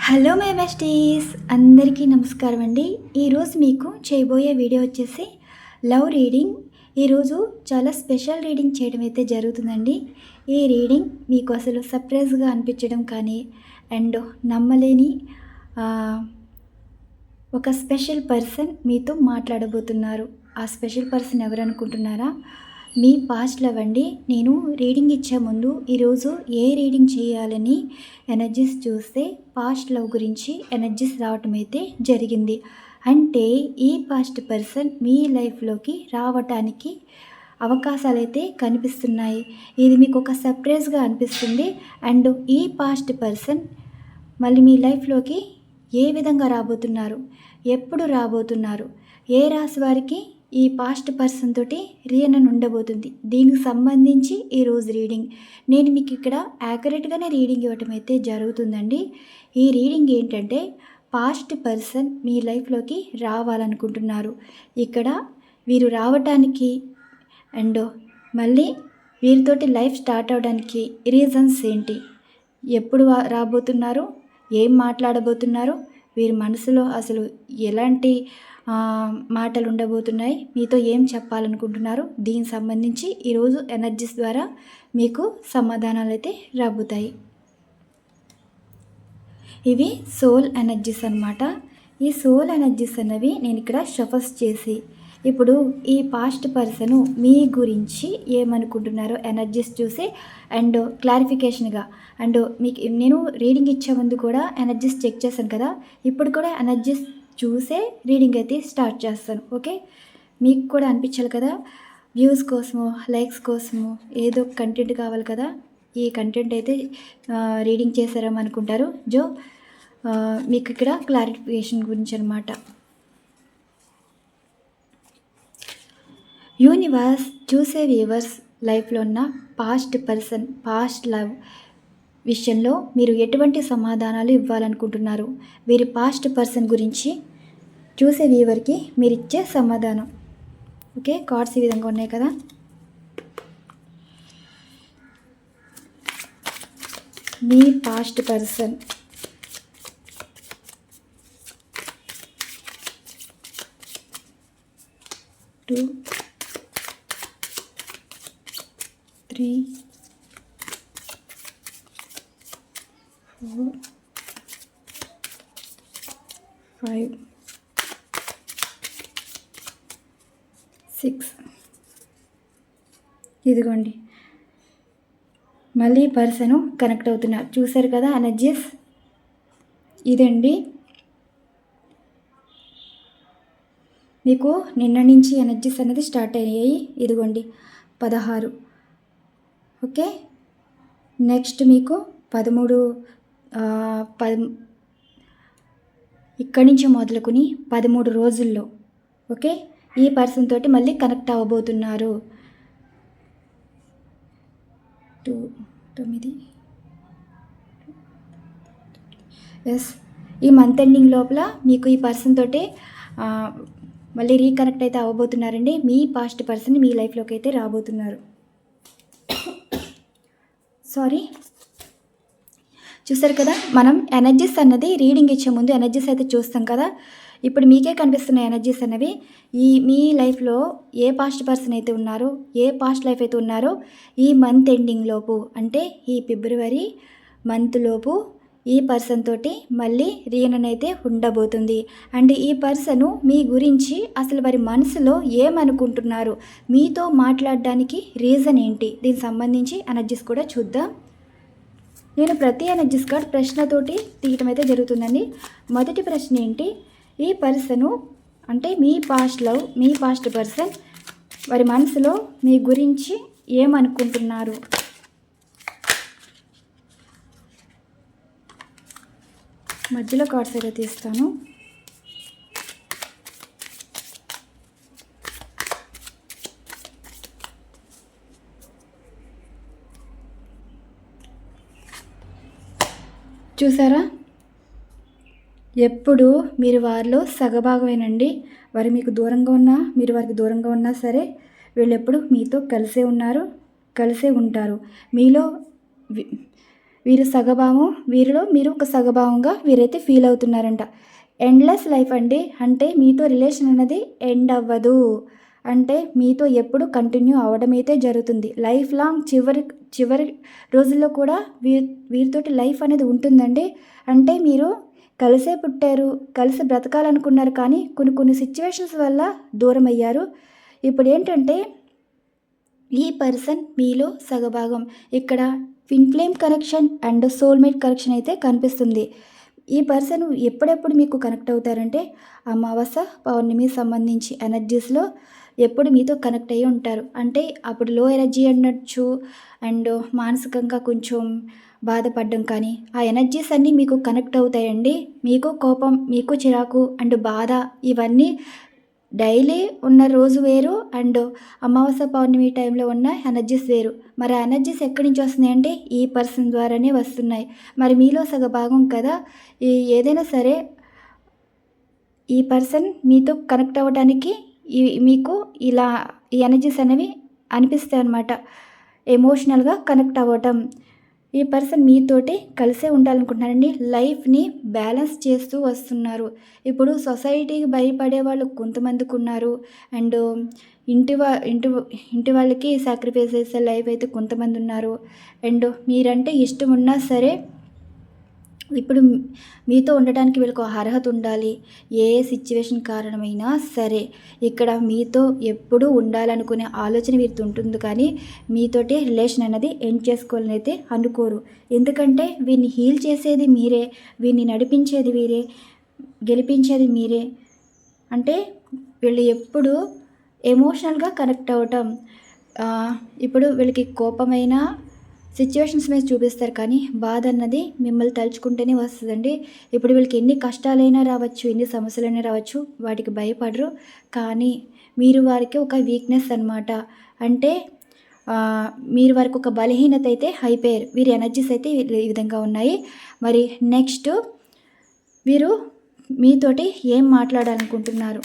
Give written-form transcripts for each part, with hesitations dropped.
Hello my besties, అందరికీ నమస్కారం అండి. ఈరోజు మీకు చేయబోయే వీడియో వచ్చేసి లవ్ రీడింగ్. ఈరోజు చాలా స్పెషల్ రీడింగ్ చేయడం అయితే జరుగుతుందండి. ఈ రీడింగ్ మీకు అసలు సర్ప్రైజ్గా అనిపించడం కానీ అండ్ నమ్మలేని ఒక స్పెషల్ పర్సన్ మీతో మాట్లాడబోతున్నారు. ఆ స్పెషల్ పర్సన్ ఎవరు అనుకుంటున్నారా? మీ పాస్ట్ లవ్ అండి. నేను రీడింగ్ ఇచ్చే ముందు ఈరోజు ఏ రీడింగ్ చేయాలని ఎనర్జీస్ చూస్తే పాస్ట్ లవ్ గురించి ఎనర్జీస్ రావటం అయితే జరిగింది. అంటే ఈ పాస్ట్ పర్సన్ మీ లైఫ్లోకి రావటానికి అవకాశాలు అయితే కనిపిస్తున్నాయి. ఇది మీకు ఒక సర్ప్రైజ్గా అనిపిస్తుంది. అండ్ ఈ పాస్ట్ పర్సన్ మళ్ళీ మీ లైఫ్లోకి ఏ విధంగా రాబోతున్నారు, ఎప్పుడు రాబోతున్నారు, ఏ రాశి వారికి ఈ పాస్ట్ పర్సన్ తోటి రీయూనియన్ ఉండబోతుంది, దీనికి సంబంధించి ఈరోజు రీడింగ్ నేను మీకు ఇక్కడ యాక్యురేట్గానే రీడింగ్ ఇవ్వటం అయితే జరుగుతుందండి. ఈ రీడింగ్ ఏంటంటే పాస్ట్ పర్సన్ మీ లైఫ్లోకి రావాలనుకుంటున్నారు. ఇక్కడ వీరు రావటానికి అండ్ మళ్ళీ వీరితోటి లైఫ్ స్టార్ట్ అవడానికి రీజన్స్ ఏంటి, ఎప్పుడు రాబోతున్నారు, ఏం మాట్లాడబోతున్నారు, వీరి మనసులో అసలు ఎలాంటి మాటలు ఉండబోతున్నాయి, మీతో ఏం చెప్పాలనుకుంటున్నారు, దీనికి సంబంధించి ఈరోజు ఎనర్జీస్ ద్వారా మీకు సమాధానాలు అయితే రాబోతాయి. ఇవి సోల్ ఎనర్జీస్ అన్నమాట. ఈ సోల్ ఎనర్జీస్ అనేవి నేను ఇక్కడ షఫల్స్ చేసి ఇప్పుడు ఈ పాస్ట్ పర్సను మీ గురించి ఏమనుకుంటున్నారో ఎనర్జీస్ చూసి అండ్ క్లారిఫికేషన్గా అండ్ మీకు నేను రీడింగ్ ఇచ్చే ముందు కూడా ఎనర్జీస్ చెక్ చేశాను కదా, ఇప్పుడు కూడా ఎనర్జీస్ చూసే రీడింగ్ అయితే స్టార్ట్ చేస్తాను. ఓకే, మీకు కూడా అనిపించాలి కదా, వ్యూస్ కోసము లైక్స్ కోసము ఏదో కంటెంట్ కావాలి కదా, ఈ కంటెంట్ అయితే రీడింగ్ చేశారనుకుంటారు. మీకు ఇక్కడ క్లారిఫికేషన్ గురించి అనమాట. యూనివర్స్ చూసే వ్యూవర్స్ లైఫ్లో ఉన్న పాస్ట్ పర్సన్ పాస్ట్ లవ్ విషయంలో మీరు ఎటువంటి సమాధానాలు ఇవ్వాలనుకుంటున్నారు, వీరి పాస్ట్ పర్సన్ గురించి చూసే వ్యూవర్కి మీరు ఇచ్చే సమాధానం. ఓకే, కార్డ్స్ ఈ విధంగా ఉన్నాయి కదా. మీ పాస్ట్ పర్సన్ టూ 3 4 5 6. ఇదిగోండి, మళ్ళీ పర్సను కనెక్ట్ అవుతున్నారు. చూసారు కదా ఎనర్జీస్, ఇదండి మీకు నిన్న నుంచి ఎనర్జీస్ అనేది స్టార్ట్ అయ్యాయి. ఇదిగోండి 16. ఓకే, నెక్స్ట్ మీకు 13 ఇక్కడి నుంచి మొదలుకొని 13 రోజుల్లో ఓకే ఈ పర్సన్ తోటి మళ్ళీ కనెక్ట్ అవ్వబోతున్నారు. 9 ఎస్, ఈ మంత్ ఎండింగ్ లోపల మీకు ఈ పర్సన్ తోటి మళ్ళీ రీకనెక్ట్ అయితే అవ్వబోతున్నారండి. మీ పాస్ట్ పర్సన్ మీ లైఫ్లోకి అయితే రాబోతున్నారు. సారీ, చూసారు కదా, మనం ఎనర్జీస్ అన్నది రీడింగ్ ఇచ్చే ముందు ఎనర్జీస్ అయితే చూస్తాం కదా. ఇప్పుడు మీకే కనిపిస్తున్న ఎనర్జీస్ అనేవి మీ లైఫ్లో ఏ పాస్ట్ పర్సన్ అయితే ఉన్నారో, ఏ పాస్ట్ లైఫ్ అయితే ఉన్నారో ఈ మంత్ ఎండింగ్ లోపు అంటే ఈ ఫిబ్రవరి మంత్ లోపు ఈ పర్సన్ తోటి మళ్ళీ రీయూనియన్ అయితే ఉండబోతుంది. అండ్ ఈ పర్సను మీ గురించి అసలు వారి మనసులో ఏమనుకుంటున్నారు, మీతో మాట్లాడడానికి రీజన్ ఏంటి, దీనికి సంబంధించి ఎనర్జీస్ కూడా చూద్దాం. నేను ప్రతి ఎనర్జీస్ కార్డ్ ప్రశ్నతోటి తీయటం అయితే జరుగుతుందండి. మొదటి ప్రశ్న ఏంటి, ఈ పర్సను అంటే మీ పాస్ట్ లవ్, మీ పాస్ట్ పర్సన్ వారి మనసులో మీ గురించి ఏమనుకుంటున్నారు. మధ్యలో కార్డ్స్ అయితే తీస్తాను. చూసారా, ఎప్పుడు మీరు వారిలో సగభాగమేనండి. వారు మీకు దూరంగా ఉన్నా, మీరు వారికి దూరంగా ఉన్నా సరే, వీళ్ళు ఎప్పుడు మీతో కలిసే ఉన్నారు, కలిసే ఉంటారు. మీలో వీరు సగభాగం, వీరిలో మీరు ఒక సగభాగంగా వీరైతే ఫీల్ అవుతున్నారంట. ఎండ్లెస్ లైఫ్ అండి. అంటే మీతో రిలేషన్ అనేది ఎండ్ అవ్వదు. అంటే మీతో ఎప్పుడు కంటిన్యూ అవ్వడం అయితే జరుగుతుంది. లైఫ్ లాంగ్ చివరి రోజుల్లో కూడా వీరితోటి లైఫ్ అనేది ఉంటుందండి. అంటే మీరు కలిసే పుట్టారు, కలిసి బ్రతకాలనుకున్నారు, కానీ కొన్ని సిచ్యువేషన్స్ వల్ల దూరం అయ్యారు. ఇప్పుడు ఏంటంటే ఈ పర్సన్ మీలో సగభాగం. ఇక్కడ twin flame connection and soulmate connection అయితే కనిపిస్తుంది. ఈ పర్సన్ ఎప్పుడెప్పుడు మీకు కనెక్ట్ అవుతారంటే అమావాస్య పౌర్ణమి సంబంధించి ఎనర్జీస్లో ఎప్పుడు మీతో కనెక్ట్ అయ్యి ఉంటారు. అంటే అప్పుడు లో ఎనర్జీ అనొచ్చు, అండ్ మానసికంగా కొంచెం బాధపడడం, కానీ ఆ ఎనర్జీస్ అన్నీ మీకు కనెక్ట్ అవుతాయండి. మీకు కోపం, మీకు చిరాకు అండ్ బాధ ఇవన్నీ డైలీ ఉన్న రోజు వేరు, అండ్ అమావాస్య పౌర్ణమి టైంలో ఉన్న ఎనర్జీస్ వేరు. మరి ఆ ఎనర్జీస్ ఎక్కడి నుంచి వస్తున్నాయి అంటే ఈ పర్సన్ ద్వారానే వస్తున్నాయి. మరి మీలో సగ భాగం కదా. ఏదైనా సరే ఈ పర్సన్ మీతో కనెక్ట్ అవ్వడానికి మీకు ఇలా ఈ ఎనర్జీస్ అనేవి అనిపిస్తాయి అన్నమాట. ఎమోషనల్గా కనెక్ట్ అవ్వటం. ఈ పర్సన్ మీతోటి కలిసే ఉండాలనుకుంటున్నారండి. లైఫ్ని బ్యాలెన్స్ చేస్తూ వస్తున్నారు. ఇప్పుడు సొసైటీకి భయపడే వాళ్ళు కొంతమందికి ఉన్నారు, అండ్ ఇంటి వాళ్ళకి సాక్రిఫైస్ చేసే లైఫ్ అయితే కొంతమంది ఉన్నారు. అండ్ మీరంటే ఇష్టం ఉన్నా సరే ఇప్పుడు మీతో ఉండడానికి వీళ్ళకి అర్హత ఉండాలి. ఏ సిచ్యువేషన్ కారణమైనా సరే ఇక్కడ మీతో ఎప్పుడూ ఉండాలనుకునే ఆలోచన వీరితో ఉంటుంది, కానీ మీతోటి రిలేషన్ అనేది ఎండ్ చేసుకోవాలని అయితే అనుకోరు. ఎందుకంటే వీరిని హీల్ చేసేది మీరే, వీరిని నడిపించేది మీరే, గెలిపించేది మీరే. అంటే వీళ్ళు ఎప్పుడు ఎమోషనల్గా కనెక్ట్ అవ్వటం. ఇప్పుడు వీళ్ళకి కోపమైన సిచ్యువేషన్స్ మీద చూపిస్తారు, కానీ బాధ అన్నది మిమ్మల్ని తలుచుకుంటేనే వస్తుందండి. ఇప్పుడు వీళ్ళకి ఎన్ని కష్టాలైనా రావచ్చు, ఎన్ని సమస్యలైనా రావచ్చు, వాటికి భయపడరు. కానీ మీరు వారికి ఒక వీక్నెస్ అన్నమాట. అంటే మీరు వారికి ఒక బలహీనత అయితే అయిపోయారు. వీరి ఎనర్జీస్ అయితే ఈ విధంగా ఉన్నాయి. మరి నెక్స్ట్ వీరు మీతోటి ఏం మాట్లాడాలనుకుంటున్నారు?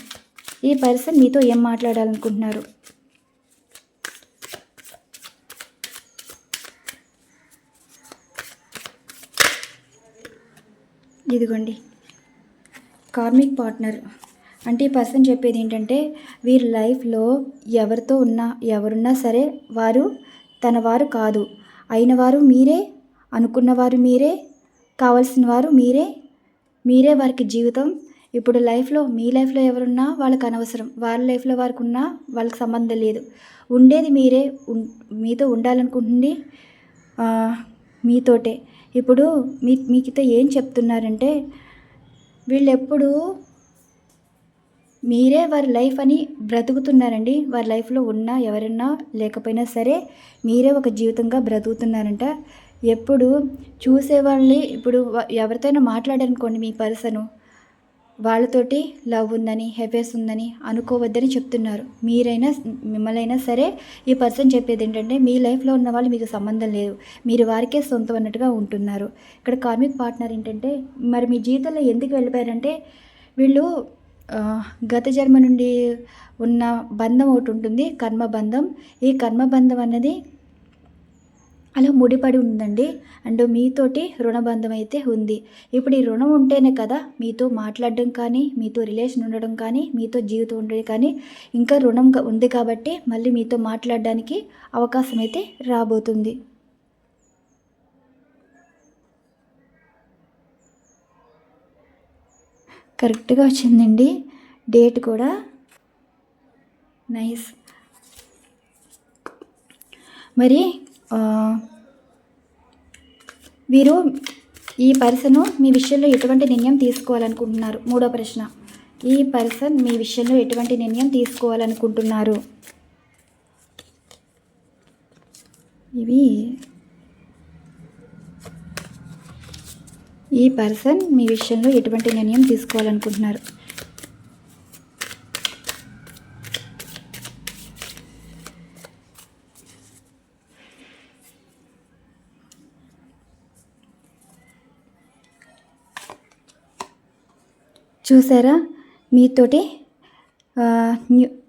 ఈ పర్సన్ మీతో ఏం మాట్లాడాలనుకుంటున్నారు? ఇదిగోండి కార్మిక్ పార్ట్నర్. అంటే ఈ పర్సన్ చెప్పేది ఏంటంటే వీరి లైఫ్లో ఎవరున్నా సరే వారు తన వారు కాదు. అయిన వారు మీరే, అనుకున్నవారు మీరే, కావాల్సిన వారు మీరే వారికి జీవితం. ఇప్పుడు మీ లైఫ్లో ఎవరున్నా వాళ్ళకి అనవసరం, వాళ్ళ లైఫ్లో వారికి ఉన్నా వాళ్ళకి సంబంధం లేదు. ఉండేది మీరే, మీతో ఉండాలనుకుంటుంది మీతోటే. ఇప్పుడు మీకితో ఏం చెప్తున్నారంటే వీళ్ళు ఎప్పుడు మీరే వారి లైఫ్ అని బ్రతుకుతున్నారండి. వారి లైఫ్లో ఉన్నా ఎవరన్నా లేకపోయినా సరే మీరే ఒక జీవితంగా బ్రతుకుతున్నారంట. ఎప్పుడు చూసేవాళ్ళని ఇప్పుడు ఎవరితోనైనా మాట్లాడారనుకోండి, మీ పర్సను వాళ్ళతోటి లవ్ ఉందని, హెఫేర్స్ ఉందని అనుకోవద్దని చెప్తున్నారు. మిమ్మల్నైనా సరే ఈ పర్సన్ చెప్పేది ఏంటంటే మీ లైఫ్లో ఉన్న వాళ్ళు మీకు సంబంధం లేదు, మీరు వారికే సొంతం అన్నట్టుగా ఉంటున్నారు. ఇక్కడ కార్మిక్ పార్ట్నర్ ఏంటంటే మరి మీ జీవితంలో ఎందుకు వెళ్ళిపోయారంటే వీళ్ళు గత జన్మ నుండి ఉన్న బంధం ఒకటి ఉంటుంది, కర్మబంధం. ఈ కర్మబంధం అన్నది అలా ముడిపడి ఉందండి. అండ్ మీతోటి రుణబంధం అయితే ఉంది. ఇప్పుడు ఈ రుణం ఉంటేనే కదా మీతో మాట్లాడడం కానీ, మీతో రిలేషన్ ఉండడం కానీ, మీతో జీవితం ఉండడం కానీ. ఇంకా రుణం ఉంది కాబట్టి మళ్ళీ మీతో మాట్లాడడానికి అవకాశం అయితే రాబోతుంది. కరెక్ట్గా వచ్చిందండి డేట్ కూడా. నైస్. మరి వీరు ఈ పర్సన్ మీ విషయంలో ఎటువంటి నిర్ణయం తీసుకోవాలనుకుంటున్నారు? మూడో ప్రశ్న, ఈ పర్సన్ మీ విషయంలో ఎటువంటి నిర్ణయం తీసుకోవాలనుకుంటున్నారు? ఈ పర్సన్ మీ విషయంలో ఎటువంటి నిర్ణయం తీసుకోవాలనుకుంటున్నారు? చూసారా, మీతోటి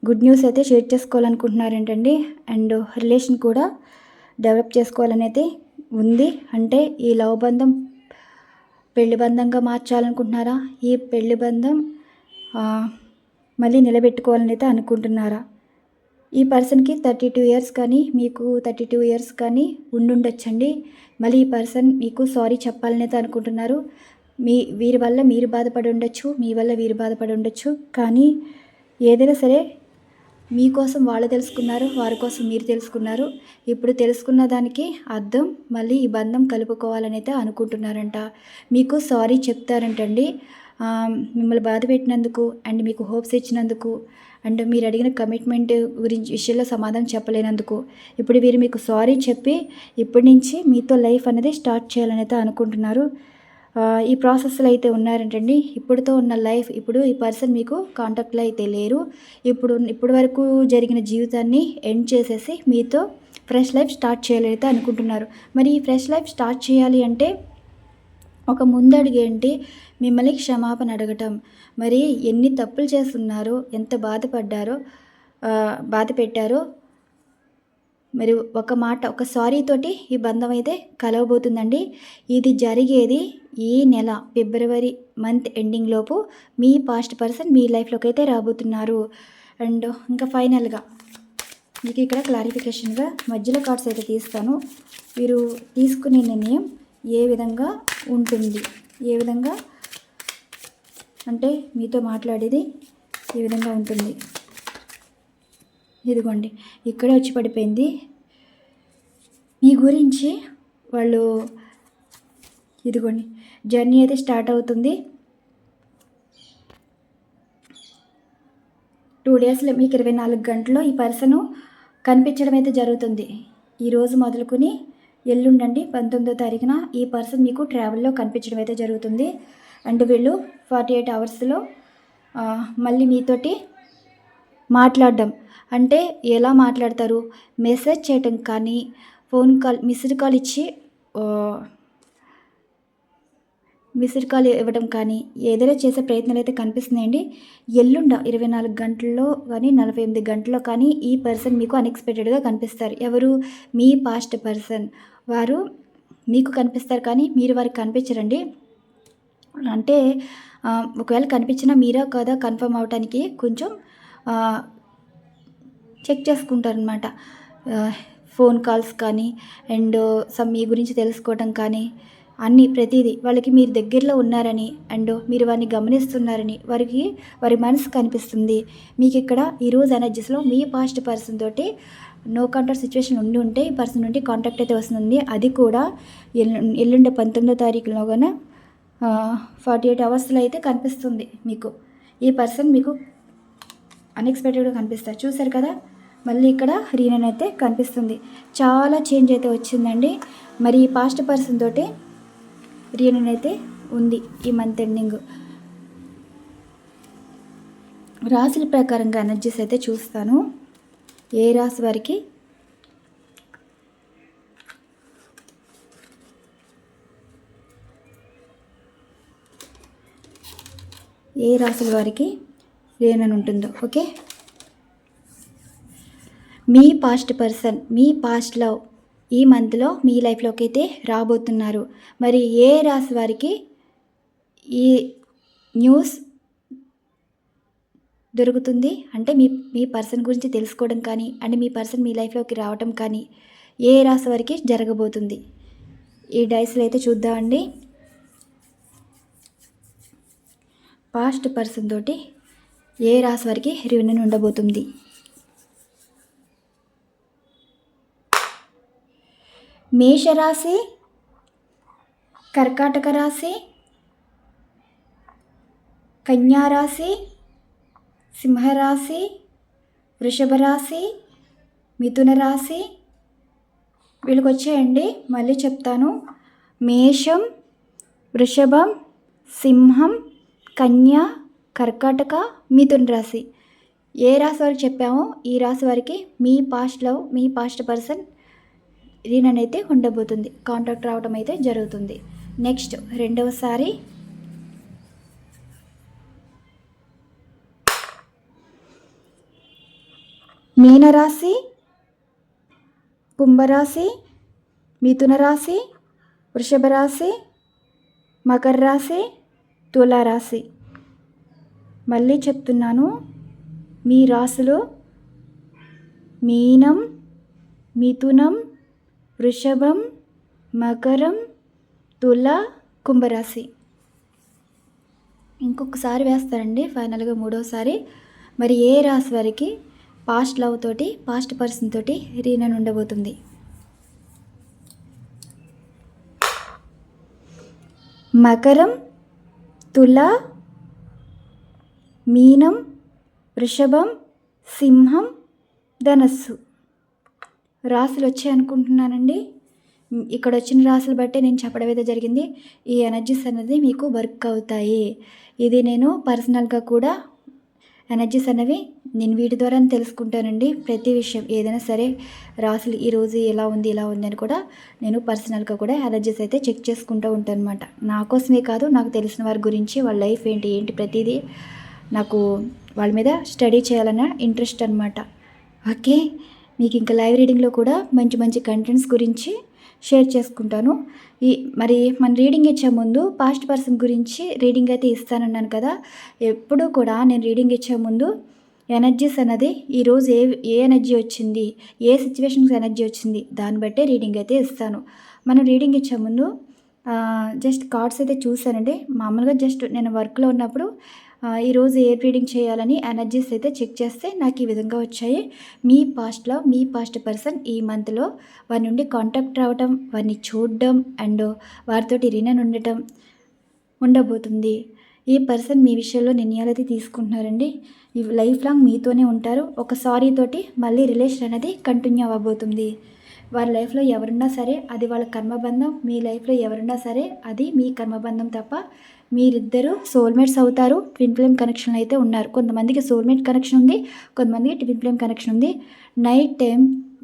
గుడ్ న్యూస్ అయితే షేర్ చేసుకోవాలనుకుంటున్నారేంటండి. అండ్ రిలేషన్ కూడా డెవలప్ చేసుకోవాలని అయితే ఉంది అంటే ఈ లవ్ బంధం పెళ్లి బంధంగా మార్చాలనుకుంటున్నారా? ఈ పెళ్లి బంధం మళ్ళీ నిలబెట్టుకోవాలని అయితే అనుకుంటున్నారా? ఈ పర్సన్కి 32 ఇయర్స్ కానీ మీకు 32 ఇయర్స్ కానీ ఉండుండొచ్చండి. మళ్ళీ ఈ పర్సన్ మీకు సారీ చెప్పాలని అయితే అనుకుంటున్నారు. వీరి వల్ల మీరు బాధపడి ఉండొచ్చు, మీ వల్ల వీరు బాధపడి ఉండొచ్చు. కానీ ఏదైనా సరే మీకోసం వాళ్ళు తెలుసుకున్నారు, వారి కోసం మీరు తెలుసుకున్నారు. ఇప్పుడు తెలుసుకున్న దానికి అర్థం మళ్ళీ ఈ బంధం కలుపుకోవాలని అయితే అనుకుంటున్నారంట. మీకు సారీ చెప్తారంటండి. మిమ్మల్ని బాధ పెట్టినందుకు అండ్ మీకు హోప్స్ ఇచ్చినందుకు అండ్ మీరు అడిగిన కమిట్మెంట్ గురించి విషయంలో సమాధానం చెప్పలేనందుకు ఇప్పుడు వీరు మీకు సారీ చెప్పి ఇప్పటి నుంచి మీతో లైఫ్ అనేది స్టార్ట్ చేయాలని అయితే అనుకుంటున్నారు. ఈ ప్రాసెస్లో అయితే ఉన్నారంటండి. ఇప్పుడుతో ఉన్న లైఫ్ ఇప్పుడు ఈ పర్సన్ మీకు కాంటాక్ట్లో అయితే లేరు. ఇప్పుడు వరకు జరిగిన జీవితాన్ని ఎండ్ చేసేసి మీతో ఫ్రెష్ లైఫ్ స్టార్ట్ చేయాలని అయితే అనుకుంటున్నారు. మరి ఈ ఫ్రెష్ లైఫ్ స్టార్ట్ చేయాలి అంటే ఒక ముందడుగు ఏంటి, మిమ్మల్ని క్షమాపణ అడగటం. మరి ఎన్ని తప్పులు చేస్తున్నారో, ఎంత బాధపడ్డారో, బాధ పెట్టారో, మరి ఒక మాట ఒక సారీ తోటి ఈ బంధం అయితే కలవబోతుందండి. ఇది జరిగేది ఈ నెల ఫిబ్రవరి మంత్ ఎండింగ్ లోపు మీ పాస్ట్ పర్సన్ మీ లైఫ్లోకి అయితే రాబోతున్నారు. అండ్ ఇంకా ఫైనల్గా మీకు ఇక్కడ క్లారిఫికేషన్గా మధ్యలో కార్డ్స్ అయితే తీస్తాను. మీరు తీసుకునే నిర్ణయం ఏ విధంగా ఉంటుంది, ఏ విధంగా అంటే మీతో మాట్లాడేది ఏ విధంగా ఉంటుంది. ఇదిగోండి ఇక్కడే వచ్చి పడిపోయింది. మీ గురించి వాళ్ళు ఇదిగోండి జర్నీ అయితే స్టార్ట్ అవుతుంది. 2 డేస్లో మీకు 24 గంటల్లో ఈ పర్సను కనిపించడం అయితే జరుగుతుంది. ఈరోజు మొదలుకొని ఎల్లుండండి 19వ తారీఖున ఈ పర్సన్ మీకు ట్రావెల్లో కనిపించడం అయితే జరుగుతుంది. అండ్ వీళ్ళు 48 అవర్స్లో మళ్ళీ మీతోటి మాట్లాడడం అంటే ఎలా మాట్లాడతారు, మెసేజ్ చేయటం కానీ, ఫోన్ కాల్ మిస్డ్ కాల్ ఇవ్వడం కానీ ఏదైనా చేసే ప్రయత్నాలు అయితే కనిపిస్తున్నాయండి. ఎల్లుండ 24 గంటల్లో కానీ 48 గంటల్లో కానీ ఈ పర్సన్ మీకు అన్ఎక్స్పెక్టెడ్గా కనిపిస్తారు. ఎవరు? మీ పాస్ట్ పర్సన్. వారు మీకు కనిపిస్తారు కానీ మీరు వారికి కనిపించరండి. అంటే ఒకవేళ కనిపించినా మీరా కాదా కన్ఫర్మ్ అవడానికి కొంచెం చెక్ చేసుకుంటారనమాట. ఫోన్ కాల్స్ కానీ అండ్ మీ గురించి తెలుసుకోవటం కానీ అన్నీ ప్రతిదీ వాళ్ళకి మీరు దగ్గరలో ఉన్నారని అండ్ మీరు వారిని గమనిస్తున్నారని వారి మనసు కనిపిస్తుంది. మీకు ఇక్కడ ఈరోజు ఎనర్జీస్లో మీ పాస్ట్ పర్సన్ తోటి నో కాంటాక్ట్ సిచ్యువేషన్ ఉంటే ఈ పర్సన్ నుండి కాంటాక్ట్ అయితే వస్తుంది. అది కూడా ఎల్లుండి 19వ తారీఖులో కన్నా 48 అవర్స్లో అయితే కనిపిస్తుంది. మీకు ఈ పర్సన్ మీకు అన్ఎక్స్పెక్టెడ్గా కనిపిస్తారు. చూసారు కదా, మళ్ళీ ఇక్కడ రీనన్ అయితే కనిపిస్తుంది. చాలా చేంజ్ అయితే వచ్చిందండి. మరి ఈ పాస్ట్ పర్సన్ తోటి రీనన్ అయితే ఉంది ఈ మంత్ ఎండింగ్. రాశుల ప్రకారంగా ఎనర్జీస్ అయితే చూస్తాను. ఏ రాశి వారికి ఏ రాశుల వారికి రీనన్ ఉంటుందో. ఓకే, మీ పాస్ట్ పర్సన్ మీ పాస్ట్ లవ్ ఈ మంత్లో మీ లైఫ్లోకి అయితే రాబోతున్నారు. మరి ఏ రాశి వారికి ఈ న్యూస్ దొరుకుతుంది అంటే మీ పర్సన్ గురించి తెలుసుకోవడం కానీ అంటే మీ పర్సన్ మీ లైఫ్లోకి రావటం కానీ ఏ రాశి వారికి జరగబోతుంది ఈ డైస్లో అయితే చూద్దామండి. పాస్ట్ పర్సన్ తోటి ఏ రాశి వారికి రీయూనియన్ ఉండబోతుంది. మేషరాశి, కర్కాటక రాశి, కన్యారాశి, సింహరాశి, వృషభ రాశి, మిథున రాశి. వీళ్ళకి వచ్చేయండి, మళ్ళీ చెప్తాను. మేషం, వృషభం, సింహం, కన్య, కర్కాటక, మిథున రాశి. ఏ రాశి వారికి చెప్పామో ఈ రాశి వారికి మీ పాస్ట్ లవ్ మీ పాస్ట్ పర్సన్ రీనన్ అయితే ఉండబోతుంది. కాంటాక్ట్ రావడం అయితే జరుగుతుంది. నెక్స్ట్ రెండవసారి మీనరాశి, కుంభరాశి, మిథున రాశి, వృషభ రాశి, మకర రాశి, తులారాశి. మళ్ళీ చెప్తున్నాను, మీ రాశులు మీనం, మిథునం, వృషభం, మకరం, తుల, కుంభరాశి. ఇంకొకసారి వేస్తారండి ఫైనల్గా మూడోసారి. మరి ఏ రాశి వారికి పాస్ట్ లవ్ తోటి, పాస్ట్ పర్సన్ తోటి రీయూనియన్ ఉండబోతుంది? మకరం, తుల, మీనం, వృషభం, సింహం, ధనస్సు రాశులు వచ్చాయి అనుకుంటున్నానండి. ఇక్కడ వచ్చిన రాశులు బట్టే నేను చెప్పడం అయితే జరిగింది. ఈ ఎనర్జీస్ అనేది మీకు వర్క్ అవుతాయి. ఇది నేను పర్సనల్గా కూడా ఎనర్జీస్ అనేవి నేను వీటి ద్వారా తెలుసుకుంటానండి. ప్రతి విషయం ఏదైనా సరే రాశులు ఈరోజు ఎలా ఉంది అని కూడా నేను పర్సనల్గా కూడా ఎనర్జీస్ అయితే చెక్ చేసుకుంటూ ఉంటాను అనమాట. నా కోసమే కాదు, నాకు తెలిసిన వారి గురించి వాళ్ళ లైఫ్ ఏంటి ప్రతిదీ నాకు వాళ్ళ మీద స్టడీ చేయాలన్న ఇంట్రెస్ట్ అనమాట. ఓకే, మీకు ఇంకా లైవ్ రీడింగ్లో కూడా మంచి కంటెంట్స్ గురించి షేర్ చేసుకుంటాను. మరి మన రీడింగ్ ఇచ్చే ముందు పాస్ట్ పర్సన్ గురించి రీడింగ్ అయితే ఇస్తానన్నాను కదా. ఎప్పుడూ కూడా నేను రీడింగ్ ఇచ్చే ముందు ఎనర్జీస్ అన్నది ఈరోజు ఏ ఎనర్జీ వచ్చింది, ఏ సిచ్యువేషన్స్ ఎనర్జీ వచ్చింది దాన్ని బట్టే రీడింగ్ అయితే ఇస్తాను. మనం రీడింగ్ ఇచ్చే ముందు జస్ట్ కార్డ్స్ అయితే చూసానండి. మామూలుగా జస్ట్ నేను వర్క్లో ఉన్నప్పుడు ఈరోజు ఏ రీడింగ్ చేయాలని ఎనర్జీస్ అయితే చెక్ చేస్తే నాకు ఈ విధంగా వచ్చాయి. మీ పాస్ట్లో మీ పాస్ట్ పర్సన్ ఈ మంత్లో వారి నుండి కాంటాక్ట్ రావటం, వారిని చూడడం అండ్ వారితోటి రీయూనియన్ ఉండబోతుంది. ఈ పర్సన్ మీ విషయంలో నిర్ణయాలు అయితే తీసుకుంటున్నారండి. లైఫ్ లాంగ్ మీతోనే ఉంటారు. ఒక సారీ తోటి మళ్ళీ రిలేషన్ అనేది కంటిన్యూ అవ్వబోతుంది. వారి లైఫ్లో ఎవరున్నా సరే అది వాళ్ళ కర్మబంధం, మీ లైఫ్లో ఎవరున్నా సరే అది మీ కర్మబంధం తప్ప మీరిద్దరూ సోల్మేట్స్ అవుతారు. ట్విన్ ఫ్లేమ్ కనెక్షన్ అయితే ఉన్నారు. కొంతమందికి సోల్మేట్ కనెక్షన్ ఉంది, కొంతమందికి ట్విన్ ఫ్లేమ్ కనెక్షన్ ఉంది. నైట్ టైం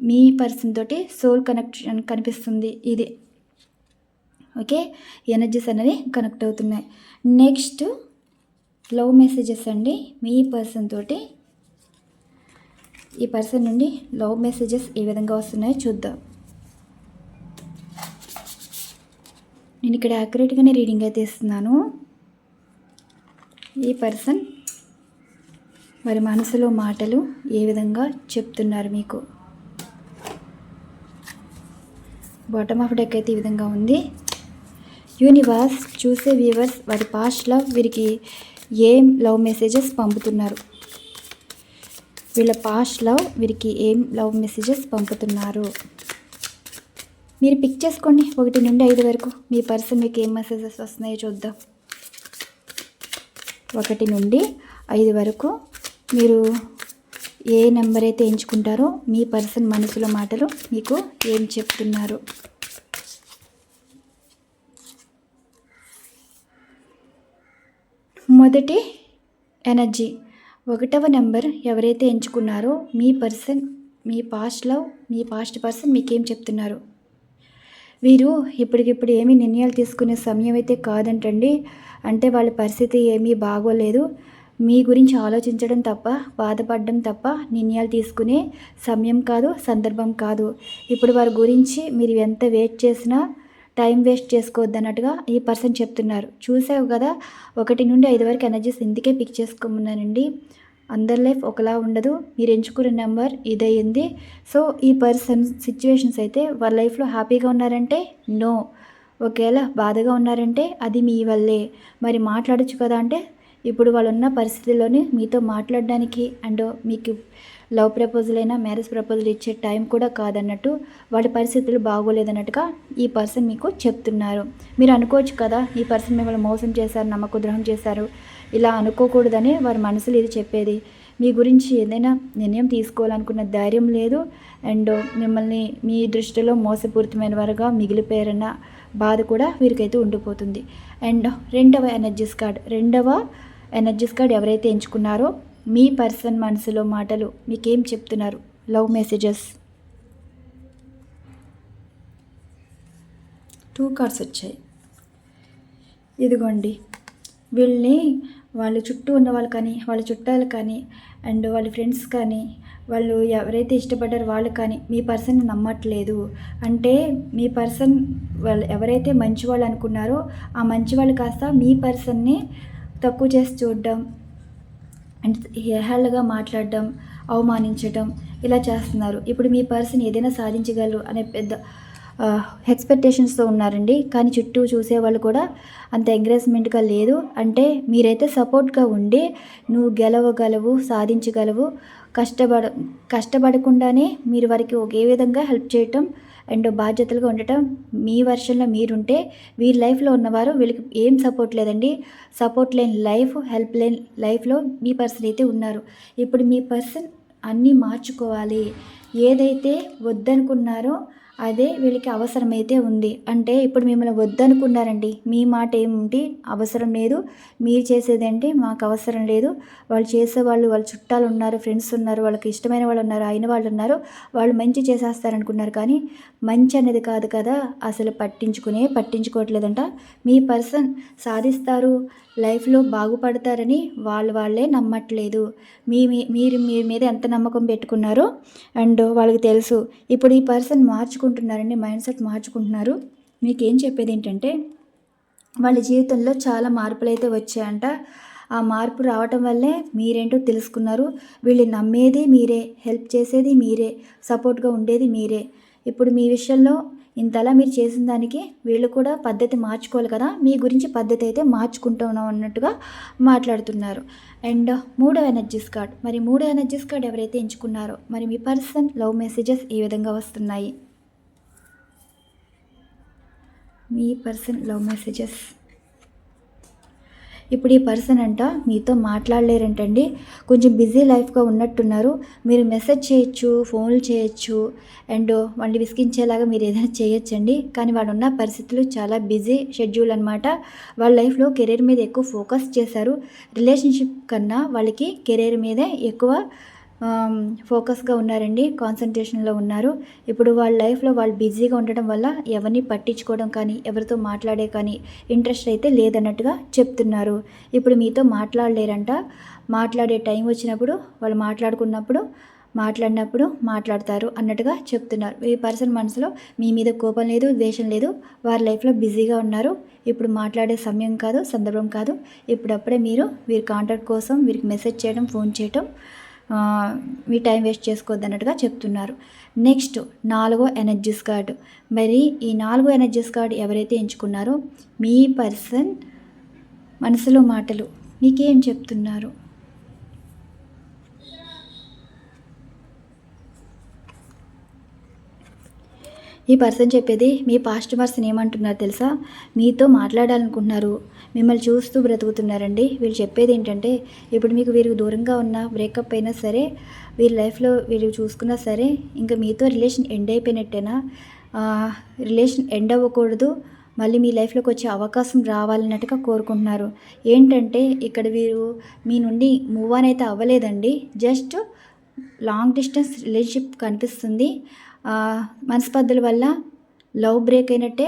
మీ పర్సన్ తోటి సోల్ కనెక్షన్ కనిపిస్తుంది. ఇది ఓకే, ఎనర్జీస్ అనేవి కనెక్ట్ అవుతున్నాయి. నెక్స్ట్ లవ్ మెసేజెస్ అండి. మీ పర్సన్ తోటి ఈ పర్సన్ నుండి లవ్ మెసేజెస్ ఏ విధంగా వస్తున్నాయో చూద్దాం. నేను ఇక్కడ యాక్యురేట్గానే రీడింగ్ అయితే ఇస్తున్నాను. ఈ పర్సన్ వారి మనసులో మాటలు ఏ విధంగా చెప్తున్నారు మీకు. బాటమ్ ఆఫ్ డెక్ అయితే ఈ విధంగా ఉంది. యూనివర్స్ చూసే వ్యూవర్స్ వారి పాస్ట్ లవ్ వీరికి ఏం లవ్ మెసేజెస్ పంపుతున్నారు, వీళ్ళ పాస్ట్ లవ్ వీరికి ఏం లవ్ మెసేజెస్ పంపుతున్నారు. మీరు పిక్ చేసుకోండి 1 నుండి 5 వరకు మీ పర్సన్ మీకు ఏం మెసేజెస్ వస్తున్నాయో చూద్దాం. 1 నుండి 5 వరకు మీరు ఏ నెంబర్ అయితే ఎంచుకుంటారో మీ పర్సన్ మనసులో మాటలు మీకు ఏం చెప్తున్నారు. మొదటి ఎనర్జీ 1వ నెంబర్ ఎవరైతే ఎంచుకున్నారో మీ పర్సన్, మీ పాస్ట్ లవ్, మీ పాస్ట్ పర్సన్ మీకేం చెప్తున్నారు. వీరు ఇప్పటికిప్పుడు ఏమీ నిర్ణయాలు తీసుకునే సమయం అయితే కాదంటండి. అంటే వాళ్ళ పరిస్థితి ఏమీ బాగోలేదు. మీ గురించి ఆలోచించడం తప్ప, బాధపడడం తప్ప నిర్ణయాలు తీసుకునే సమయం కాదు, సందర్భం కాదు. ఇప్పుడు వారి గురించి మీరు ఎంత వెయిట్ చేసినా టైం వేస్ట్ చేసుకోవద్దు అన్నట్టుగా ఈ పర్సన్ చెప్తున్నారు. చూసావు కదా 1 నుండి 5 వరకు ఎనర్జీస్ ఇందుకే పిక్ చేసుకోమన్నానండి. అందరి లైఫ్ ఒకలా ఉండదు. మీరు ఎంచుకున్న నెంబర్ ఇదయ్యింది. సో ఈ పర్సన్ సిచ్యువేషన్స్ అయితే వాళ్ళ లైఫ్లో హ్యాపీగా ఉన్నారంటే నో, ఒకవేళ బాధగా ఉన్నారంటే అది మీ వల్లే. మరి మాట్లాడచ్చు కదా అంటే ఇప్పుడు వాళ్ళు ఉన్న పరిస్థితుల్లోనే మీతో మాట్లాడడానికి అండ్ మీకు లవ్ ప్రపోజల్ అయినా మ్యారేజ్ ప్రపోజల్ ఇచ్చే టైం కూడా కాదన్నట్టు, వాళ్ళ పరిస్థితులు బాగోలేదన్నట్టుగా ఈ పర్సన్ మీకు చెప్తున్నారు. మీరు అనుకోవచ్చు కదా ఈ పర్సన్ మిమ్మల్ని మోసం చేశారు, నమ్మక ద్రోహం చేశారు, ఇలా అనుకోకూడదని వారి మనసులో ఇది చెప్పేది. మీ గురించి ఏదైనా నిర్ణయం తీసుకోవాలనుకున్న ధైర్యం లేదు అండ్ మిమ్మల్ని మీ దృష్టిలో మోసపూరితమైన వారుగా మిగిలిపోయారన్న బాధ కూడా వీరికైతే ఉండిపోతుంది. అండ్ రెండవ ఎనర్జీస్ కార్డ్ ఎవరైతే ఎంచుకున్నారో మీ పర్సన్ మనసులో మాటలు మీకేం చెప్తున్నారు, లవ్ మెసేజెస్. 2 కార్డ్స్ వచ్చాయి. ఇదిగోండి వీళ్ళని వాళ్ళ చుట్టూ ఉన్న వాళ్ళు కానీ, వాళ్ళ చుట్టాలు కానీ, అండ్ వాళ్ళ ఫ్రెండ్స్ కానీ, వాళ్ళు ఎవరైతే ఇష్టపడ్డారో వాళ్ళు కానీ మీ పర్సన్‌ని నమ్మట్లేదు. అంటే మీ పర్సన్ వాళ్ళు ఎవరైతే మంచివాళ్ళు అనుకున్నారో, ఆ మంచివాళ్ళు కాస్త మీ పర్సన్‌ని తక్కువ చేసి చూడడం, అండ్ హేళనగా మాట్లాడడం, అవమానించడం ఇలా చేస్తున్నారు. ఇప్పుడు మీ పర్సన్ ఏదైనా సాధించగలరు అనే పెద్ద ఎక్స్‌పెక్టేషన్స్‌తో ఉన్నారండి. కానీ చుట్టూ చూసేవాళ్ళు కూడా అంత ఎంకరేజ్‌మెంట్‌గా లేదు. అంటే మీరైతే సపోర్ట్‌గా ఉండి నువ్వు గెలవగలవు, సాధించగలవు, కష్టపడ కష్టపడకుండానే మీరు వారికి ఒకే విధంగా హెల్ప్ చేయటం అండ్ బాధ్యతలుగా ఉండటం మీ వర్షన్‌లో మీరుంటే, వీరి లైఫ్‌లో ఉన్నవారు వీళ్ళకి ఏం సపోర్ట్ లేదండి. సపోర్ట్ లేని లైఫ్, హెల్ప్ లేని లైఫ్‌లో మీ పర్సన్ అయితే ఉన్నారు. ఇప్పుడు మీ పర్సన్ అన్నీ మార్చుకోవాలి. ఏదైతే వద్దనుకున్నారో అదే వీళ్ళకి అవసరమైతే ఉంది. అంటే ఇప్పుడు మిమ్మల్ని వద్దనుకున్నారండి. మీ మాట ఏమిటి అవసరం లేదు. మీరు చేసేదేంటి మాకు అవసరం లేదు. వాళ్ళు చేసేవాళ్ళు వాళ్ళ చుట్టాలు ఉన్నారు, ఫ్రెండ్స్ ఉన్నారు, వాళ్ళకి ఇష్టమైన వాళ్ళు ఉన్నారు, అయిన వాళ్ళు ఉన్నారు. వాళ్ళు మంచి చేసేస్తారనుకున్నారు కానీ మంచి అనేది కాదు కదా! అసలు పట్టించుకోవట్లేదంట. మీ పర్సన్ సాధిస్తారు, లైఫ్‌లో బాగుపడతారని వాళ్ళే నమ్మట్లేదు. మీరు మీ మీద ఎంత నమ్మకం పెట్టుకున్నారో అండ్ వాళ్ళకి తెలుసు. ఇప్పుడు ఈ పర్సన్ మార్చుకుంటున్నారండి, మైండ్ సెట్ మార్చుకుంటున్నారు. మీకేం చెప్పేదేంటంటే వాళ్ళ జీవితంలో చాలా మార్పులైతే వచ్చాయంట. ఆ మార్పు రావటం వల్లే మీరేంటో తెలుసుకున్నారు. వీళ్ళు నమ్మేది మీరే, హెల్ప్ చేసేది మీరే, సపోర్ట్‌గా ఉండేది మీరే. ఇప్పుడు మీ విషయంలో ఇంతలా మీరు చేసిన దానికి వీళ్ళు కూడా పద్ధతి మార్చుకోవాలి కదా! మీ గురించి పద్ధతి అయితే మార్చుకుంటున్నాం అన్నట్టుగా మాట్లాడుతున్నారు. అండ్ మూడో ఎనర్జీస్ కార్డ్. మరి మూడో ఎనర్జీస్ కార్డ్ ఎవరైతే ఎంచుకున్నారో మరి మీ పర్సన్ లవ్ మెసేజెస్ ఏ విధంగా వస్తున్నాయి? మీ పర్సన్ లవ్ మెసేజెస్. ఇప్పుడు ఈ పర్సన్ అంట మీతో మాట్లాడలేరంటండి. కొంచెం బిజీ లైఫ్‌గా ఉన్నట్టున్నారు. మీరు మెసేజ్ చేయొచ్చు, ఫోన్లు చేయొచ్చు అండ్ వాళ్ళని విసిగించేలాగా మీరు ఏదైనా చేయొచ్చండి. కానీ వాళ్ళున్న పరిస్థితులు చాలా బిజీ షెడ్యూల్ అనమాట. వాళ్ళ లైఫ్‌లో కెరీర్ మీద ఎక్కువ ఫోకస్ చేశారు. రిలేషన్‌షిప్ కన్నా వాళ్ళకి కెరీర్ మీదే ఎక్కువ ఫోకస్‌గా ఉన్నారండి. కాన్సంట్రేషన్‌లో ఉన్నారు. ఇప్పుడు వాళ్ళ లైఫ్‌లో వాళ్ళు బిజీగా ఉండడం వల్ల ఎవరిని పట్టించుకోవడం కానీ, ఎవరితో మాట్లాడే కానీ ఇంట్రెస్ట్ అయితే లేదన్నట్టుగా చెప్తున్నారు. ఇప్పుడు మీతో మాట్లాడలేరంట. మాట్లాడే టైం వచ్చినప్పుడు వాళ్ళు మాట్లాడినప్పుడు మాట్లాడతారు అన్నట్టుగా చెప్తున్నారు. ఈ పర్సన్ మనసులో మీ మీద కోపం లేదు, ద్వేషం లేదు. వారి లైఫ్‌లో బిజీగా ఉన్నారు. ఇప్పుడు మాట్లాడే సమయం కాదు, సందర్భం కాదు. ఇప్పుడప్పుడే మీరు వీరి కాంటాక్ట్ కోసం వీరికి మెసేజ్ చేయడం, ఫోన్ చేయటం మీ టైం వేస్ట్ చేసుకోవద్దన్నట్టుగా చెప్తున్నారు. Next 4 energies card. మరి ఈ 4 ఎనర్జీస్ కార్డ్ ఎవరైతే ఎంచుకున్నారో మీ పర్సన్ మనసులో మాటలు మీకేం చెప్తున్నారు? ఈ పర్సన్ చెప్పేది మీ పాస్ట్ పర్సన్ ఏమంటున్నారు తెలుసా? మీతో మాట్లాడాలనుకుంటున్నారు. మిమ్మల్ని చూస్తూ బ్రతుకుతున్నారండి. వీళ్ళు చెప్పేది ఏంటంటే ఇప్పుడు మీకు వీరికి దూరంగా ఉన్న బ్రేకప్ అయినా సరే, వీరి లైఫ్‌లో వీళ్ళు చూసుకున్నా సరే, ఇంకా మీతో రిలేషన్ ఎండ్ అయిపోయినట్టేనా? రిలేషన్ ఎండ్ అవ్వకూడదు. మళ్ళీ మీ లైఫ్‌లోకి వచ్చే అవకాశం రావాలన్నట్టుగా కోరుకుంటున్నారు. ఏంటంటే ఇక్కడ వీరు మీ నుండి మూవ్ ఆన్ అయితే అవ్వలేదండి. జస్ట్ లాంగ్ డిస్టెన్స్ రిలేషన్‌షిప్ కనిపిస్తుంది. మనస్పర్ధల వల్ల లవ్ బ్రేక్ అయినట్టే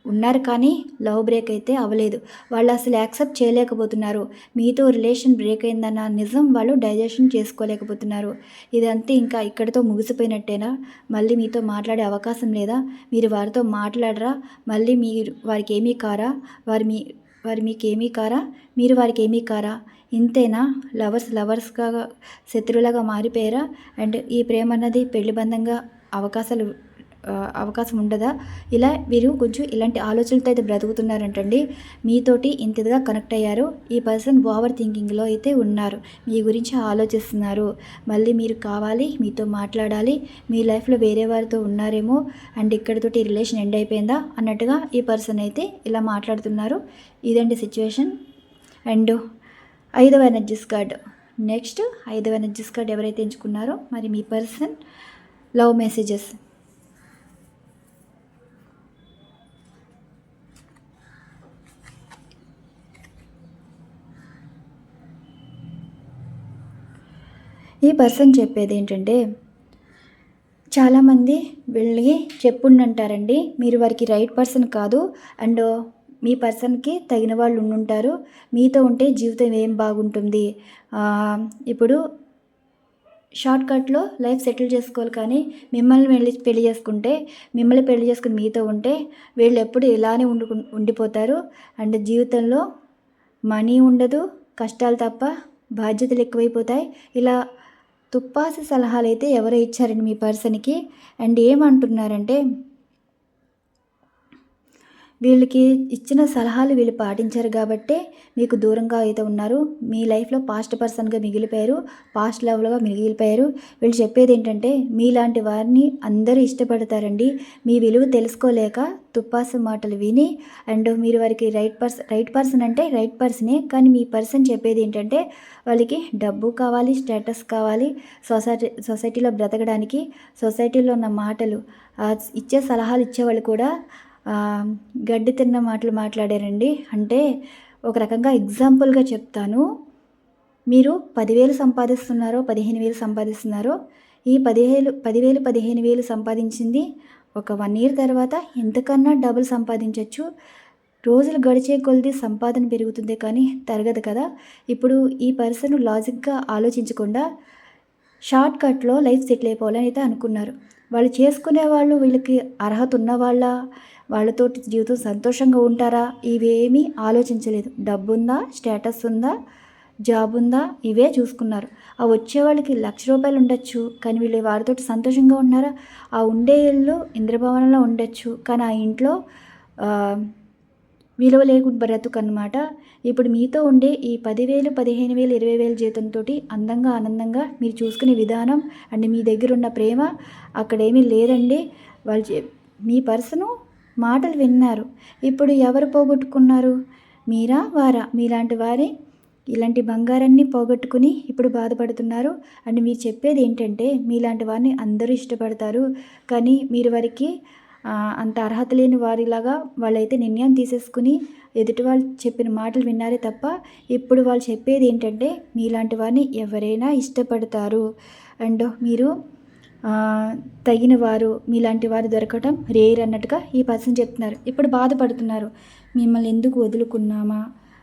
ఉన్నారు కానీ లవ్ బ్రేక్ అయితే అవ్వలేదు. వాళ్ళు అసలు యాక్సెప్ట్ చేయలేకపోతున్నారు. మీతో రిలేషన్ బ్రేక్ అయిందన్న నిజం వాళ్ళు డైజెషన్ చేసుకోలేకపోతున్నారు. ఇదంతా ఇంకా ఇక్కడితో ముగిసిపోయినట్టేనా? మళ్ళీ మీతో మాట్లాడే అవకాశం లేదా? మీరు వారితో మాట్లాడరా? మళ్ళీ మీరు వారికి ఏమీ కారా? వారు మీకేమీ కారా? మీరు వారికి ఏమీ కారా? ఇంతేనా? లవర్స్‌గా శత్రువులాగా మారిపోయారా? అండ్ ఈ ప్రేమ అన్నది పెళ్లి బంధంగా అవకాశం ఉండదా? ఇలా వీరు కొంచెం ఇలాంటి ఆలోచనలతో అయితే బ్రతుకుతున్నారంటండి. మీతోటి ఇంతగా కనెక్ట్ అయ్యారు. ఈ పర్సన్ ఓవర్ థింకింగ్‌లో అయితే ఉన్నారు. మీ గురించి ఆలోచిస్తున్నారు. మళ్ళీ మీరు కావాలి, మీతో మాట్లాడాలి, మీ లైఫ్‌లో వేరే వారితో ఉన్నారేమో అండ్ ఇక్కడితోటి రిలేషన్ ఎండ్ అయిపోయిందా అన్నట్టుగా ఈ పర్సన్ అయితే ఇలా మాట్లాడుతున్నారు. ఇదండి సిచ్యువేషన్. అండ్ 5వ ఎనర్జీస్ కార్డ్. నెక్స్ట్ 5వ ఎనర్జీస్ కార్డ్ ఎవరైతే ఎంచుకున్నారో మరి మీ పర్సన్ లవ్ మెసేజెస్. ఈ పర్సన్ చెప్పేది ఏంటంటే చాలామంది వెళ్ళి చెప్పుండంటారండి. మీరు వారికి రైట్ పర్సన్ కాదు అండ్ మీ పర్సన్కి తగిన వాళ్ళు ఉండుంటారు. మీతో ఉంటే జీవితం ఏం బాగుంటుంది. ఇప్పుడు షార్ట్కట్లో లైఫ్ సెటిల్ చేసుకోవాలి, కానీ మిమ్మల్ని పెళ్లి చేసుకుంటే, మిమ్మల్ని పెళ్లి చేసుకుని మీతో ఉంటే వీళ్ళు ఎప్పుడు ఇలానే ఉండిపోతారు. అండ్ జీవితంలో మనీ ఉండదు, కష్టాలు తప్ప బాధ్యతలు ఎక్కువైపోతాయి. ఇలా తుప్పాసి సలహాలు అయితే ఎవరో ఇచ్చారండి మీ పర్సన్కి. అండ్ ఏమంటున్నారంటే, వీళ్ళకి ఇచ్చిన సలహాలు వీళ్ళు పాటించారు కాబట్టే మీకు దూరంగా అయితే ఉన్నారు. మీ లైఫ్లో పాస్ట్ పర్సన్గా మిగిలిపోయారు, పాస్ట్ లవ్లుగా మిగిలిపోయారు. వీళ్ళు చెప్పేది ఏంటంటే, మీలాంటి వారిని అందరూ ఇష్టపడతారండి. మీ విలువ తెలుసుకోలేక తుప్పాసు మాటలు విని, అండ్ మీరు వారికి రైట్ పర్సన్ అంటే రైట్ పర్సనే, కానీ మీ పర్సన్ చెప్పేది ఏంటంటే వాళ్ళకి డబ్బు కావాలి, స్టేటస్ కావాలి, సొసైటీలో బ్రతకడానికి, సొసైటీలో ఉన్న మాటలు ఇచ్చే సలహాలు ఇచ్చేవాళ్ళు కూడా గడ్డి తిన్న మాటలు మాట్లాడారండి. అంటే ఒక రకంగా ఎగ్జాంపుల్గా చెప్తాను. మీరు 10,000 సంపాదిస్తున్నారో 15,000 సంపాదిస్తున్నారో, ఈ 10,000 15,000 సంపాదించింది ఒక 1 ఇయర్ తర్వాత ఎంతకన్నా డబుల్ సంపాదించవచ్చు. రోజులు గడిచే కొలది సంపాదన పెరుగుతుంది కానీ తరగదు కదా. ఇప్పుడు ఈ పర్సన్ లాజిక్గా ఆలోచించకుండా షార్ట్కట్లో లైఫ్ సెటిల్ అయిపోవాలని అయితే అనుకున్నారు. వాళ్ళు చేసుకునే వాళ్ళు వీళ్ళకి అర్హత ఉన్నవాళ్ళ, వాళ్ళతోటి జీవితం సంతోషంగా ఉంటారా, ఇవేమీ ఆలోచించలేదు. డబ్బు ఉందా, స్టేటస్ ఉందా, జాబ్ ఉందా, ఇవే చూసుకున్నారు. ఆ వచ్చే వాళ్ళకి ₹1,00,000 ఉండొచ్చు, కానీ వీళ్ళు వారితోటి సంతోషంగా ఉన్నారా? ఆ ఉండే ఇల్లు ఇంద్రభవనంలో ఉండొచ్చు, కానీ ఆ ఇంట్లో విలువ లేకుండా బ్రతుకన్నమాట. ఇప్పుడు మీతో ఉండే ఈ 10,000 15,000 20,000 జీతంతో అందంగా ఆనందంగా మీరు చూసుకునే విధానం అండ్ మీ దగ్గర ఉన్న ప్రేమ అక్కడేమీ లేదండి. మీ పర్సను మాటలు విన్నారు. ఇప్పుడు ఎవరు పోగొట్టుకున్నారు? మీరా వారా? మీలాంటి వారే ఇలాంటి బంగారాన్ని పోగొట్టుకుని ఇప్పుడు బాధపడుతున్నారు. అండ్ మీరు చెప్పేది ఏంటంటే, మీలాంటి వారిని అందరూ ఇష్టపడతారు, కానీ మీరు వారికి అంత అర్హత లేని వారిలాగా వాళ్ళైతే నిర్ణయం తీసేసుకుని ఎదుటి వాళ్ళు చెప్పిన మాటలు విన్నారే తప్ప, ఇప్పుడు వాళ్ళు చెప్పేది ఏంటంటే మీలాంటి వారిని ఎవరైనా ఇష్టపడతారు. అండ్ మీరు తగిన వారు, మీలాంటి వారు దొరకటం రేర్ అన్నట్టుగా ఈ పర్సన్ చెప్తున్నారు. ఇప్పుడు బాధపడుతున్నారు, మిమ్మల్ని ఎందుకు వదులుకున్నామా,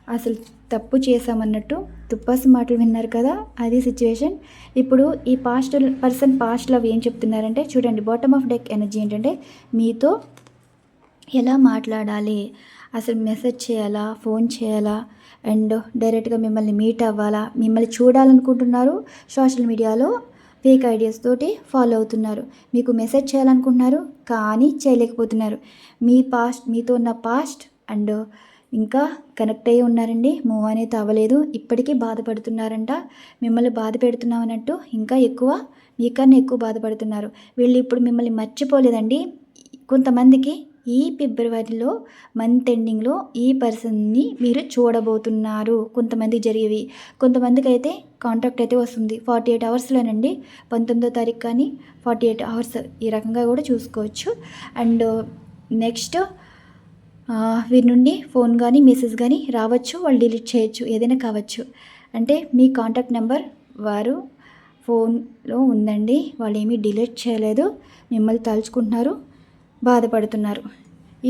అసలు తప్పు చేశామన్నట్టు తుప్పాసి మాటలు విన్నారు కదా, అది సిచ్యువేషన్. ఇప్పుడు ఈ పాస్ట్ లవ్ ఏం చెప్తున్నారంటే చూడండి, బాటమ్ ఆఫ్ డెక్ ఎనర్జీ ఏంటంటే మీతో ఎలా మాట్లాడాలి, అసలు మెసేజ్ చేయాలా, ఫోన్ చేయాలా, అండ్ డైరెక్ట్గా మిమ్మల్ని మీట్ అవ్వాలా, మిమ్మల్ని చూడాలనుకుంటున్నారు, సోషల్ మీడియాలో ఫేక్ ఐడియాస్ తోటి ఫాలో అవుతున్నారు, మీకు మెసేజ్ చేయాలనుకుంటున్నారు కానీ చేయలేకపోతున్నారు. మీతో ఉన్న పాస్ట్ అండ్ ఇంకా కనెక్ట్ అయ్యి ఉన్నారండి, మూవ్ అనేది అవ్వలేదు, ఇప్పటికీ బాధపడుతున్నారంట. మిమ్మల్ని బాధ పెడుతున్నామన్నట్టు ఇంకా మీకన్నా ఎక్కువ బాధపడుతున్నారు. వీళ్ళు ఇప్పుడు మిమ్మల్ని మర్చిపోలేదండి. కొంతమందికి ఈ ఫిబ్రవరిలో మంత్ ఎండింగ్లో ఈ పర్సన్ని మీరు చూడబోతున్నారు. కొంతమంది జరిగేవి, కొంతమందికి అయితే కాంటాక్ట్ అయితే వస్తుంది 48 అవర్స్లోనండి. 19వ తారీఖు కానీ 48 అవర్స్ ఈ రకంగా కూడా చూసుకోవచ్చు. అండ్ నెక్స్ట్ వీరి నుండి ఫోన్ కానీ మెసేజ్ కానీ రావచ్చు, వాళ్ళు డిలీట్ చేయొచ్చు, ఏదైనా కావచ్చు. అంటే మీ కాంటాక్ట్ నెంబర్ వారు ఫోన్లో ఉందండి, వాళ్ళు ఏమీ డిలీట్ చేయలేదు, మిమ్మల్ని తలుచుకుంటున్నారు, బాధపడుతున్నారు.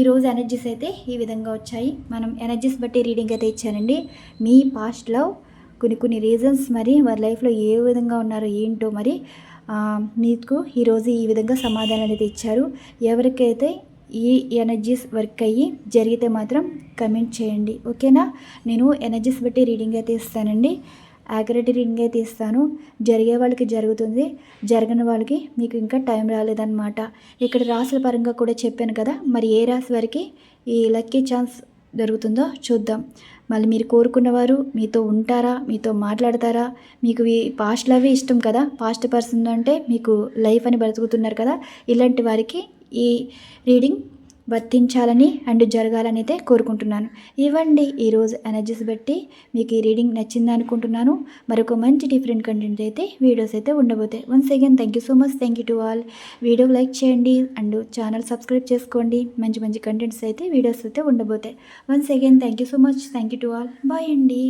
ఈరోజు ఎనర్జీస్ అయితే ఈ విధంగా వచ్చాయి. మనం ఎనర్జీస్ బట్టి రీడింగ్ అయితే ఇచ్చానండి. మీ పాస్ట్లో కొన్ని రీజన్స్ మరి వారి లైఫ్లో ఏ విధంగా ఉన్నారో ఏంటో మరి మీకు ఈరోజు ఈ విధంగా సమాధానం అయితే ఇచ్చారు. ఎవరికైతే ఈ ఎనర్జీస్ వర్క్ అయ్యి జరిగితే మాత్రం కమెంట్ చేయండి, ఓకేనా. నేను ఎనర్జీస్ బట్టి రీడింగ్ అయితే ఇస్తానండి, యాక్యురేట్ రీడింగ్ అయితే ఇస్తాను. జరిగే వాళ్ళకి జరుగుతుంది, జరగని వాళ్ళకి మీకు ఇంకా టైం రాలేదన్నమాట. ఇక్కడ రాశుల పరంగా కూడా చెప్పాను కదా, మరి ఏ రాశి వారికి ఈ లక్కీ ఛాన్స్ దొరుకుతుందో చూద్దాం. మళ్ళీ మీరు కోరుకున్నవారు మీతో ఉంటారా, మీతో మాట్లాడతారా, మీకు ఈ పాస్ట్ లవ్ ఇష్టం కదా, పాస్ట్ పర్సన్ అంటే మీకు లైఫ్ అని బ్రతుకుతున్నారు కదా, ఇలాంటి వారికి ఈ రీడింగ్ వర్తించాలని అండ్ జరగాలని అయితే కోరుకుంటున్నాను. ఇవ్వండి ఈరోజు ఎనర్జీస్ బట్టి మీకు ఈ రీడింగ్ నచ్చింది అనుకుంటున్నాను. మరొక మంచి డిఫరెంట్ కంటెంట్ అయితే వీడియోస్ అయితే ఉండబోతాయి. Once again thank you so much, thank you to all. Video like చేయండి అండ్ ఛానల్ సబ్స్క్రైబ్ చేసుకోండి. మంచి కంటెంట్స్ అయితే వీడియోస్ అయితే ఉండబోతాయి. Once again thank you so much, thank you to all. Bye అండి.